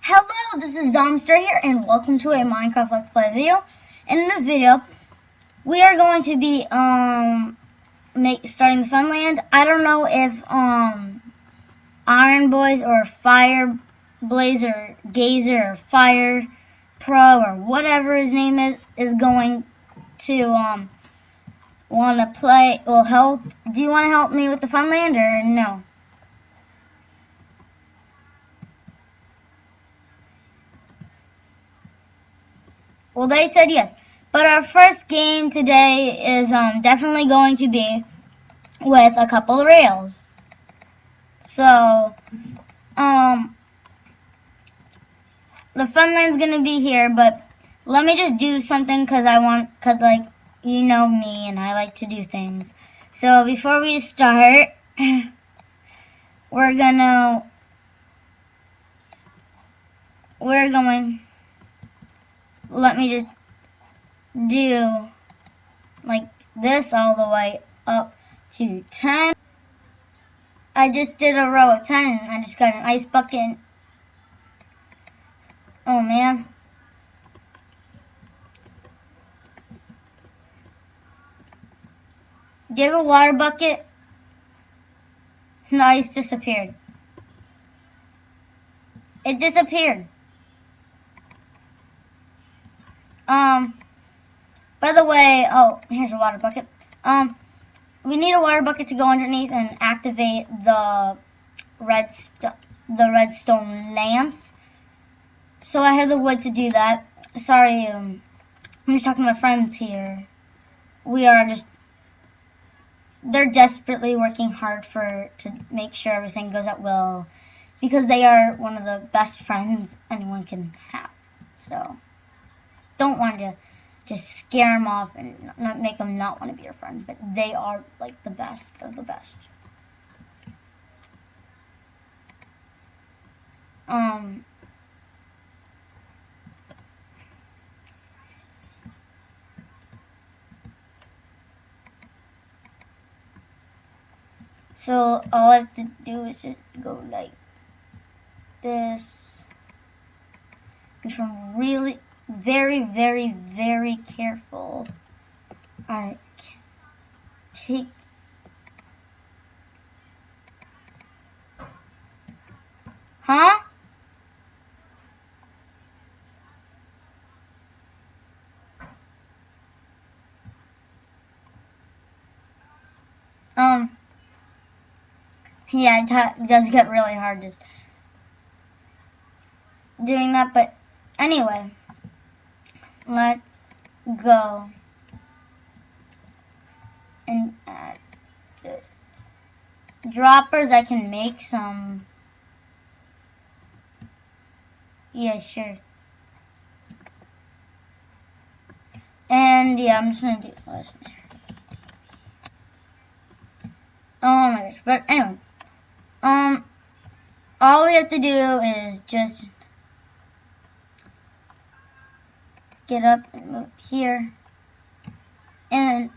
Hello, this is Domster here, and welcome to a Minecraft Let's Play video. In this video, we are going to be starting the Funland. I don't know if Iron Boys or Fire Blazer, Gazer, or Fire Pro or whatever his name is going to want to play. Will help. Do you want to help me with the Funland or no? Well, they said yes. But our first game today is definitely going to be with a couple of rails. So, the Funland's going to be here, but let me just do something because like, you know me and I like to do things. So, before we start, we're going, let me just do like this all the way up to 10. I just did a row of 10 and I just got an ice bucket. Oh man. Do you have a water bucket? And the ice disappeared. It disappeared. By the way, oh, here's a water bucket. We need a water bucket to go underneath and activate the redstone lamps. So I have the wood to do that. Sorry, I'm just talking to my friends here. They're desperately working hard to make sure everything goes at will, because they are one of the best friends anyone can have. So don't want to just scare them off and not make them not want to be your friend, but they are like the best of the best. So all I have to do is just go like this. If I'm really very, very, very careful. Alright. Take. Huh? Yeah, it does get really hard just doing that, but anyway. Let's go and add just droppers. I can make some. Yeah, sure. And yeah, I'm just gonna do this. Oh my gosh. But anyway, all we have to do is just get up and move here, and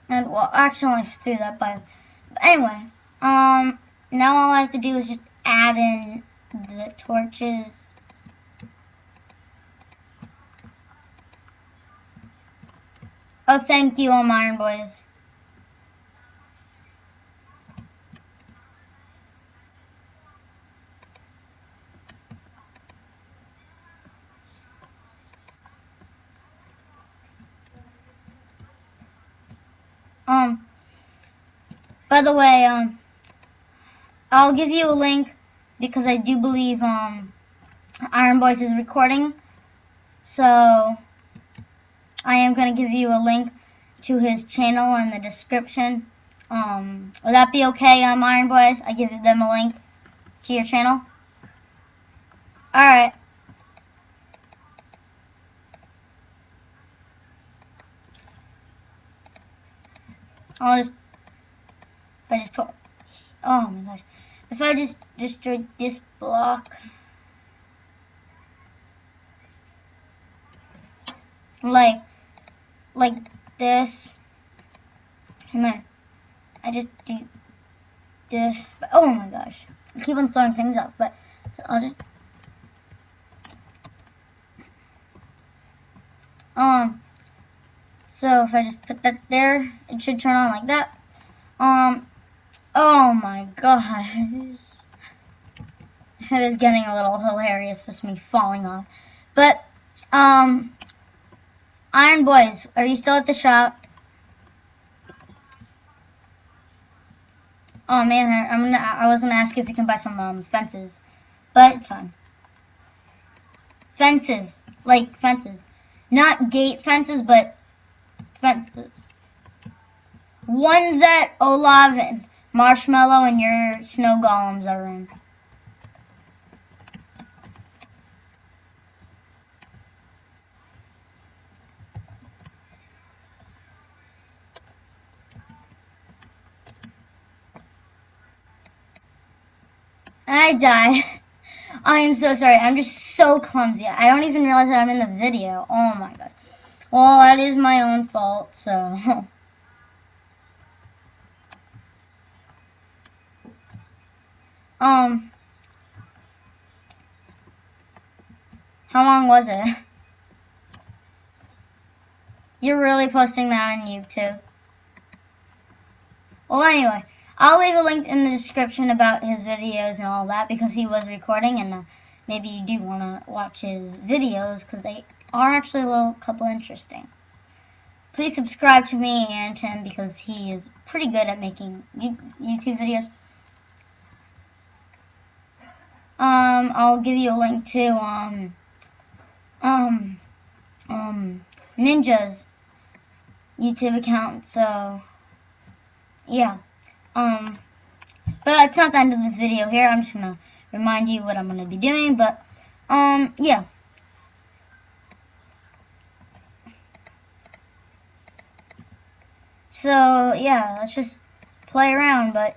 well, actually only threw that by. But anyway, now all I have to do is just add in the torches. Oh, thank you, all Iron Boys. By the way, I'll give you a link because I do believe, Iron Boys is recording. So, I am going to give you a link to his channel in the description. Would that be okay, Iron Boys? I give them a link to your channel? Alright. If I just put, oh my gosh, if I just destroy this block, like this, and then I just do this, but oh my gosh, I keep on throwing things up, but I'll just so if I just put that there, it should turn on like that. Oh my gosh. It is getting a little hilarious, just me falling off. But, Iron Boys, are you still at the shop? Oh man, I was gonna ask you if you can buy some fences, but it's fine. Fences, like fences, not gate fences, but fences. Ones that Olaf and Marshmallow and your snow golems are in. And I died. I am so sorry. I'm just so clumsy. I don't even realize that I'm in the video. Oh my god. Well, that is my own fault, so. How long was it? You're really posting that on YouTube? Well, anyway, I'll leave a link in the description about his videos and all that because he was recording, and maybe you do want to watch his videos because they are actually a couple interesting. Please subscribe to me and to him because he is pretty good at making YouTube videos. I'll give you a link to Ninja's YouTube account, so yeah. But it's not the end of this video here. I'm just gonna remind you what I'm gonna be doing, but yeah. So yeah, let's just play around, but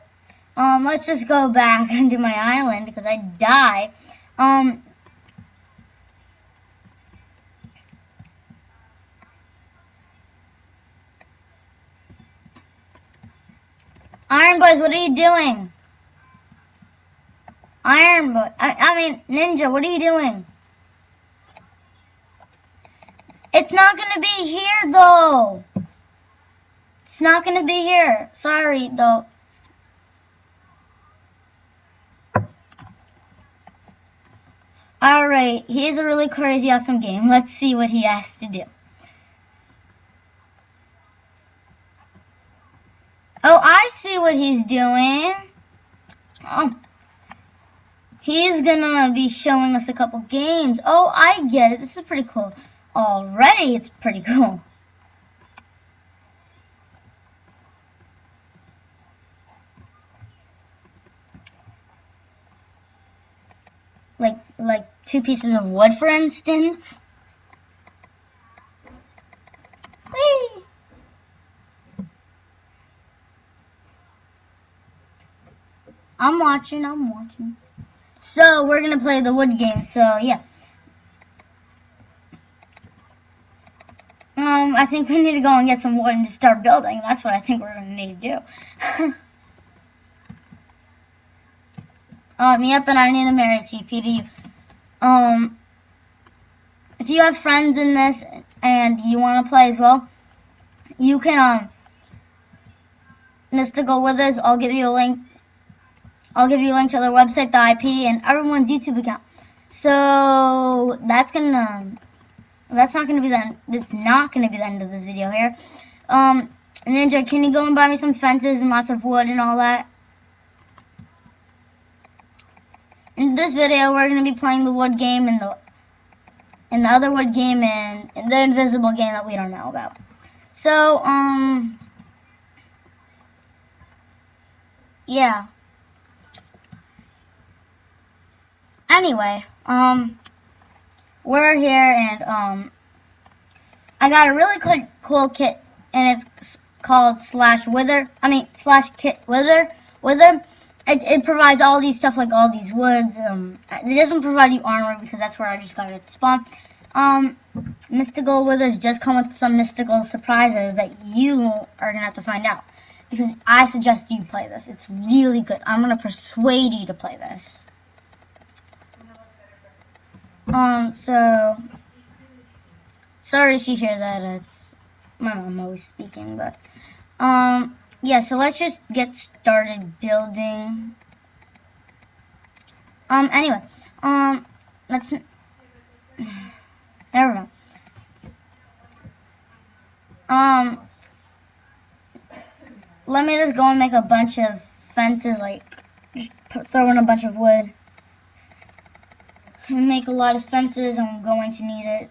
let's just go back into my island because I die. Iron Boys, what are you doing? Iron Boy, I mean Ninja, what are you doing? It's not gonna be here though. It's not gonna be here. Sorry though. Alright, here's a really crazy awesome game. Let's see what he has to do. Oh, I see what he's doing. Oh, he's gonna be showing us a couple games. Oh, I get it. This is pretty cool. Already, it's pretty cool. Like 2 pieces of wood, for instance. Whee! I'm watching. So, we're going to play the wood game, so, yeah. I think we need to go and get some wood and just start building. That's what I think we're going to need to do. Yep, and I need to marry TP to you. If you have friends in this and you want to play as well, you can, Mystical Withers, I'll give you a link. I'll give you a link to their website, the IP, and everyone's YouTube account. So that's not gonna be the end. That's not gonna be the end of this video here. Ninja, can you go and buy me some fences and lots of wood and all that? In this video, we're gonna be playing the wood game and the other wood game and the invisible game that we don't know about. So yeah. Anyway, we're here and I got a really cool kit and it's called /kit wither. It provides all these stuff like all these woods. It doesn't provide you armor because that's where I just got it at spawn. Mystical Withers just come with some mystical surprises that you are gonna have to find out. Because I suggest you play this. It's really good. I'm gonna persuade you to play this. So sorry if you hear that. It's my mom always speaking, but yeah. So let's just get started building. Anyway, let's. Never mind. Let me just go and make a bunch of fences, like just throw in a bunch of wood. And make a lot of fences. I'm going to need it.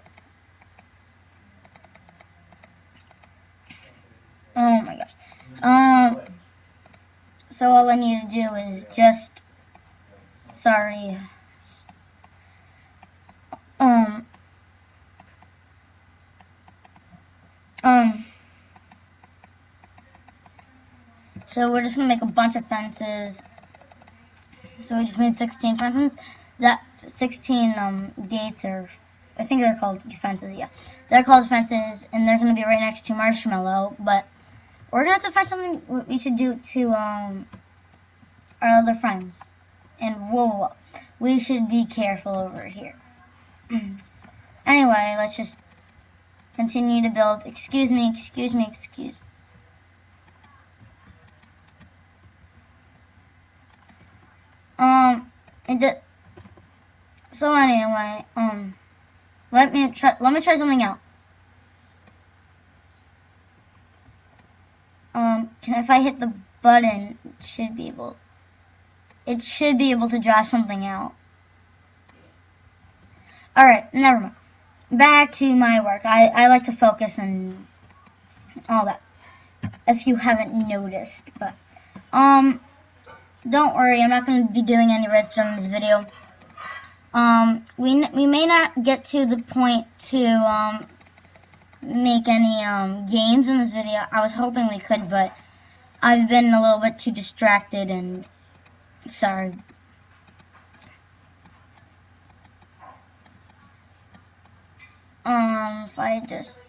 Oh my gosh. So all I need to do is just, sorry. So we're just gonna make a bunch of fences. So we just made 16 fences. That 16 gates are, I think they're called fences. Yeah, they're called fences, and they're gonna be right next to Marshmallow. But we're gonna have to find something we should do to our other friends. And whoa, we should be careful over here. Anyway, let's just continue to build. Excuse me. So anyway, let me try something out. If I hit the button, it should be able to draw something out. Alright, never mind. Back to my work. I like to focus and all that, if you haven't noticed. But don't worry, I'm not going to be doing any redstone in this video. We may not get to the point to make any games in this video. I was hoping we could, but I've been a little bit too distracted, and sorry. If I just,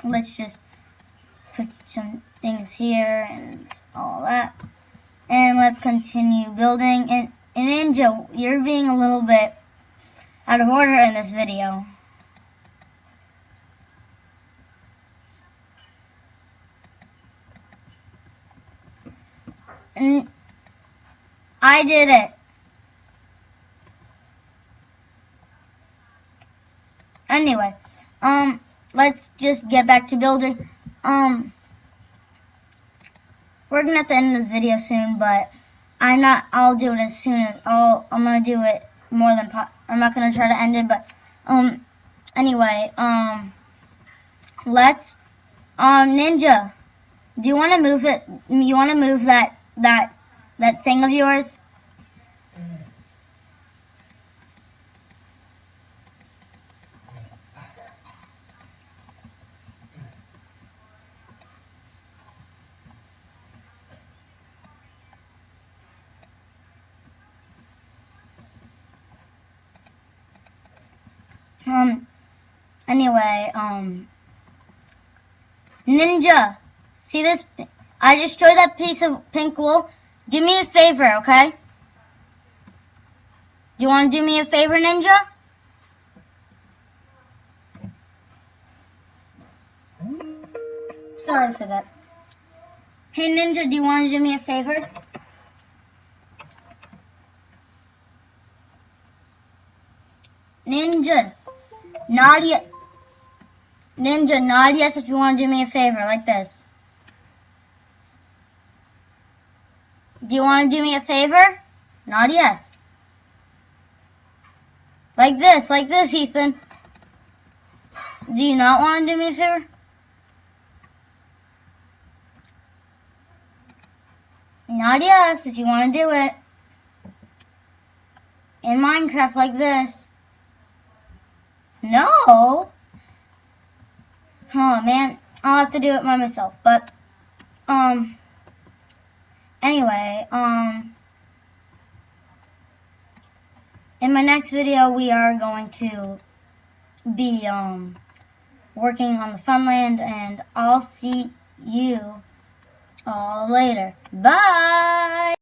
let's just put some things here and all that, and let's continue building. And Ninja, you're being a little bit out of order in this video. And I did it. Anyway, let's just get back to building. We're gonna have to end this video soon, but I'll do it as soon as, I'm gonna do it more than, I'm not gonna try to end it, but, anyway, let's, Ninja, do you want to move it, you want to move that thing of yours? Anyway, Ninja, see this? I just showed that piece of pink wool. Do me a favor, okay? Do you want to do me a favor, Ninja? Sorry for that. Hey, Ninja, do you want to do me a favor? Ninja, Nadia. Ninja, nod yes if you want to do me a favor, like this. Do you want to do me a favor? Nod yes. Like this, Ethan. Do you not want to do me a favor? Nod yes if you want to do it. In Minecraft, like this. No. Oh man, I'll have to do it by myself. But anyway, in my next video we are going to be working on the Funland, and I'll see you all later. Bye.